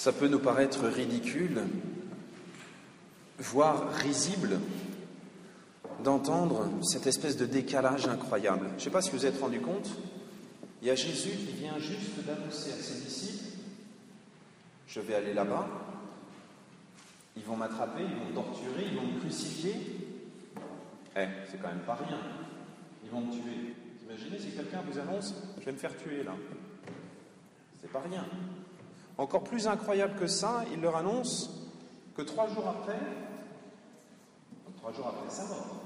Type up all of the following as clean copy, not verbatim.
Ça peut nous paraître ridicule, voire risible, d'entendre cette espèce de décalage incroyable. Je ne sais pas si vous vous êtes rendu compte, il y a Jésus qui vient juste d'annoncer à ses disciples « Je vais aller là-bas, ils vont m'attraper, ils vont me torturer, ils vont me crucifier. » C'est quand même pas rien. Ils vont me tuer. Vous imaginez si quelqu'un vous annonce « Je vais me faire tuer là ». C'est pas rien. Encore plus incroyable que ça, il leur annonce que 3 jours après sa mort,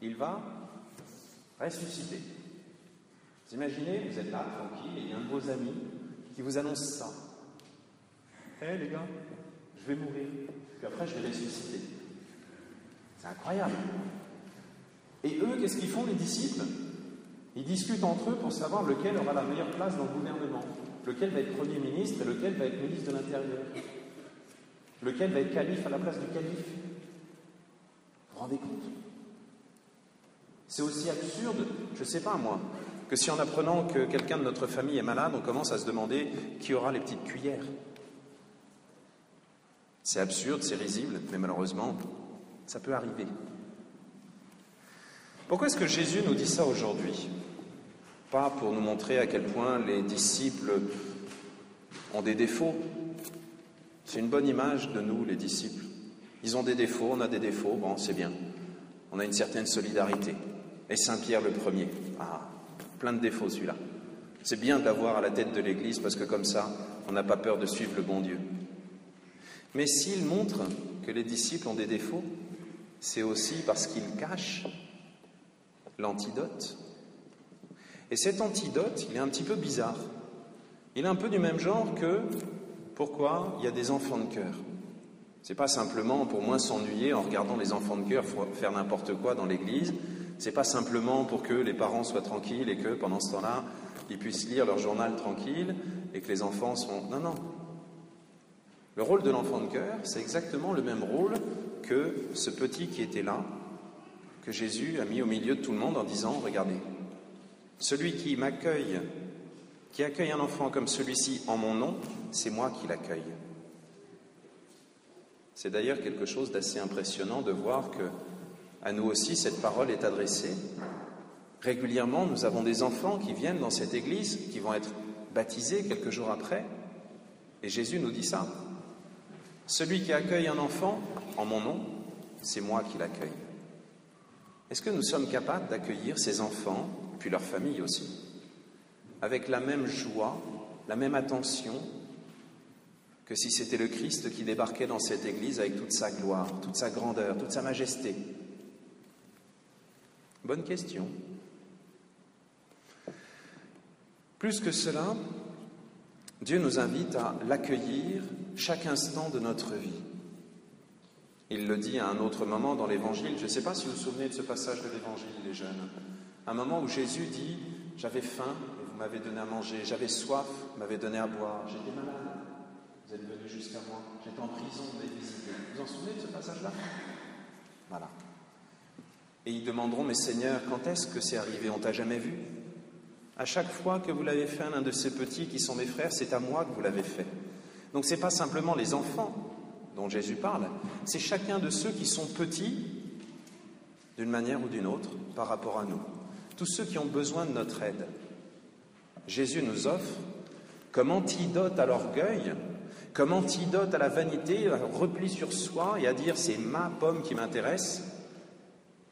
il va ressusciter. Vous imaginez, vous êtes là, tranquille, et il y a un de vos amis qui vous annonce ça. Les gars, je vais mourir, puis après je vais ressusciter. C'est incroyable. Et eux, qu'est-ce qu'ils font, les disciples? Ils discutent entre eux pour savoir lequel aura la meilleure place dans le gouvernement, lequel va être Premier ministre et lequel va être ministre de l'Intérieur, lequel va être calife à la place du calife. Vous vous rendez compte? C'est aussi absurde, je ne sais pas moi, que si en apprenant que quelqu'un de notre famille est malade, on commence à se demander qui aura les petites cuillères. C'est absurde, c'est risible, mais malheureusement, ça peut arriver. Pourquoi est-ce que Jésus nous dit ça aujourd'hui? Pas pour nous montrer à quel point les disciples ont des défauts. C'est une bonne image de nous, les disciples. Ils ont des défauts, on a des défauts, bon, c'est bien. On a une certaine solidarité. Et Saint-Pierre le premier, plein de défauts celui-là. C'est bien de l'avoir à la tête de l'Église parce que comme ça, on n'a pas peur de suivre le bon Dieu. Mais s'il montre que les disciples ont des défauts, c'est aussi parce qu'il cache l'antidote. Et cet antidote, il est un petit peu bizarre. Il est un peu du même genre que pourquoi il y a des enfants de chœur. C'est pas simplement pour moins s'ennuyer en regardant les enfants de chœur faire n'importe quoi dans l'église. C'est pas simplement pour que les parents soient tranquilles et que pendant ce temps-là, ils puissent lire leur journal tranquille et que les enfants sont... Non. Le rôle de l'enfant de chœur, c'est exactement le même rôle que ce petit qui était là, que Jésus a mis au milieu de tout le monde en disant, regardez, celui qui m'accueille, qui accueille un enfant comme celui-ci en mon nom, c'est moi qui l'accueille. C'est d'ailleurs quelque chose d'assez impressionnant de voir que, à nous aussi, cette parole est adressée. Régulièrement, nous avons des enfants qui viennent dans cette église, qui vont être baptisés quelques jours après, et Jésus nous dit ça. Celui qui accueille un enfant en mon nom, c'est moi qui l'accueille. Est-ce que nous sommes capables d'accueillir ces enfants, puis leur famille aussi, avec la même joie, la même attention que si c'était le Christ qui débarquait dans cette église avec toute sa gloire, toute sa grandeur, toute sa majesté? Bonne question. Plus que cela, Dieu nous invite à l'accueillir chaque instant de notre vie. Il le dit à un autre moment dans l'Évangile, je ne sais pas si vous vous souvenez de ce passage de l'Évangile, les jeunes, un moment où Jésus dit « J'avais faim et vous m'avez donné à manger, j'avais soif, vous m'avez donné à boire, j'étais malade, vous êtes venus jusqu'à moi, j'étais en prison, vous m'avez visité. » Vous vous en souvenez de ce passage-là? Voilà. Et ils demanderont « Mais Seigneur, quand est-ce que c'est arrivé? On t'a jamais vu? À chaque fois que vous l'avez fait à l'un de ces petits qui sont mes frères, c'est à moi que vous l'avez fait. » Donc ce n'est pas simplement les enfants dont Jésus parle, c'est chacun de ceux qui sont petits, d'une manière ou d'une autre, par rapport à nous. Tous ceux qui ont besoin de notre aide. Jésus nous offre, comme antidote à l'orgueil, comme antidote à la vanité, à repli sur soi et à dire « c'est ma pomme qui m'intéresse »,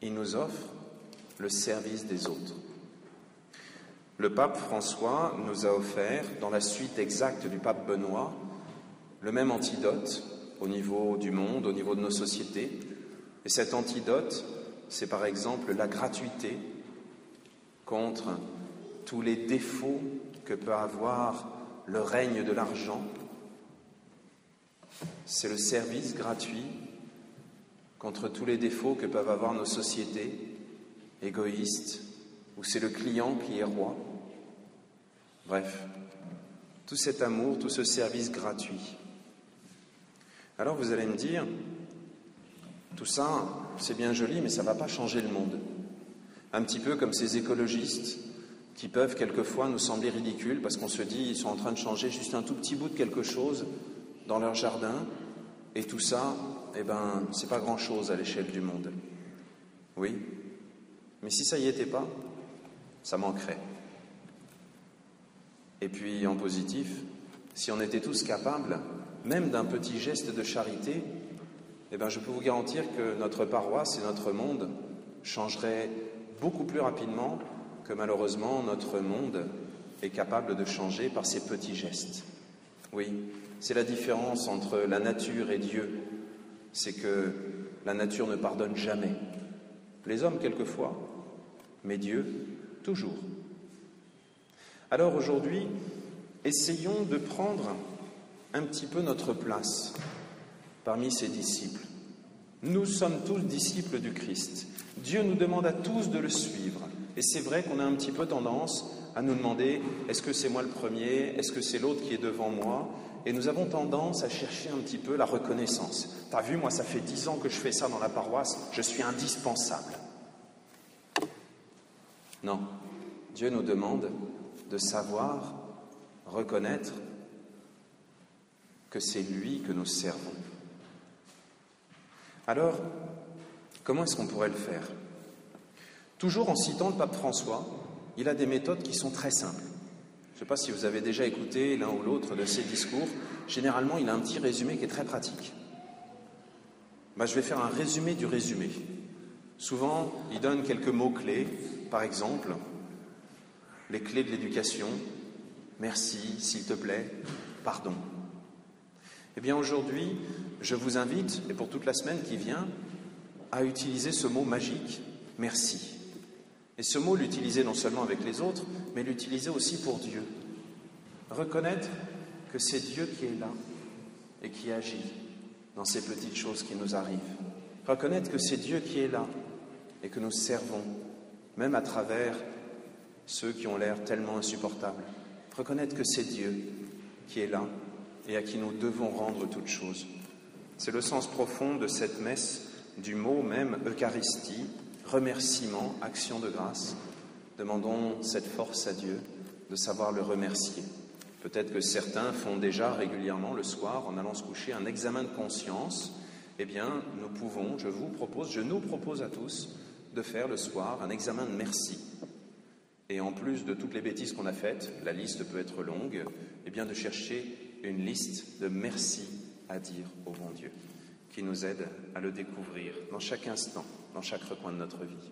il nous offre le service des autres. Le pape François nous a offert, dans la suite exacte du pape Benoît, le même antidote au niveau du monde, au niveau de nos sociétés. Et cet antidote, c'est par exemple la gratuité contre tous les défauts que peut avoir le règne de l'argent. C'est le service gratuit contre tous les défauts que peuvent avoir nos sociétés égoïstes, où c'est le client qui est roi. Bref, tout cet amour, tout ce service gratuit. Alors vous allez me dire, tout ça, c'est bien joli, mais ça ne va pas changer le monde. Un petit peu comme ces écologistes qui peuvent quelquefois nous sembler ridicules parce qu'on se dit ils sont en train de changer juste un tout petit bout de quelque chose dans leur jardin, et tout ça, c'est pas grand-chose à l'échelle du monde. Oui, mais si ça y était pas, ça manquerait. Et puis, en positif, si on était tous capables, même d'un petit geste de charité, je peux vous garantir que notre paroisse et notre monde changeraient beaucoup plus rapidement que malheureusement notre monde est capable de changer par ces petits gestes. Oui, c'est la différence entre la nature et Dieu. C'est que la nature ne pardonne jamais. Les hommes, quelquefois, mais Dieu, toujours. Alors aujourd'hui, essayons de prendre un petit peu notre place parmi ses disciples. Nous sommes tous disciples du Christ. Dieu nous demande à tous de le suivre. Et c'est vrai qu'on a un petit peu tendance à nous demander, est-ce que c'est moi le premier? Est-ce que c'est l'autre qui est devant moi? Et nous avons tendance à chercher un petit peu la reconnaissance. T'as vu, moi, ça fait 10 ans que je fais ça dans la paroisse, je suis indispensable. Non, Dieu nous demande de savoir reconnaître que c'est lui que nous servons. Alors, comment est-ce qu'on pourrait le faire? Toujours en citant le pape François, il a des méthodes qui sont très simples. Je ne sais pas si vous avez déjà écouté l'un ou l'autre de ses discours. Généralement, il a un petit résumé qui est très pratique. Je vais faire un résumé du résumé. Souvent, il donne quelques mots-clés. Par exemple, les clés de l'éducation. Merci, s'il te plaît, pardon. Eh bien, aujourd'hui, je vous invite, et pour toute la semaine qui vient, à utiliser ce mot magique, merci. Et ce mot, l'utiliser non seulement avec les autres, mais l'utiliser aussi pour Dieu. Reconnaître que c'est Dieu qui est là et qui agit dans ces petites choses qui nous arrivent. Reconnaître que c'est Dieu qui est là et que nous servons, même à travers ceux qui ont l'air tellement insupportables. Reconnaître que c'est Dieu qui est là et à qui nous devons rendre toutes choses. C'est le sens profond de cette messe, du mot même Eucharistie, remerciement, action de grâce. Demandons cette force à Dieu de savoir le remercier. Peut-être que certains font déjà régulièrement le soir, en allant se coucher, un examen de conscience. Eh bien, nous pouvons, je nous propose à tous de faire le soir un examen de merci. Et en plus de toutes les bêtises qu'on a faites, la liste peut être longue, eh bien de chercher une liste de merci à dire au bon Dieu, qui nous aide à le découvrir dans chaque instant, dans chaque recoin de notre vie.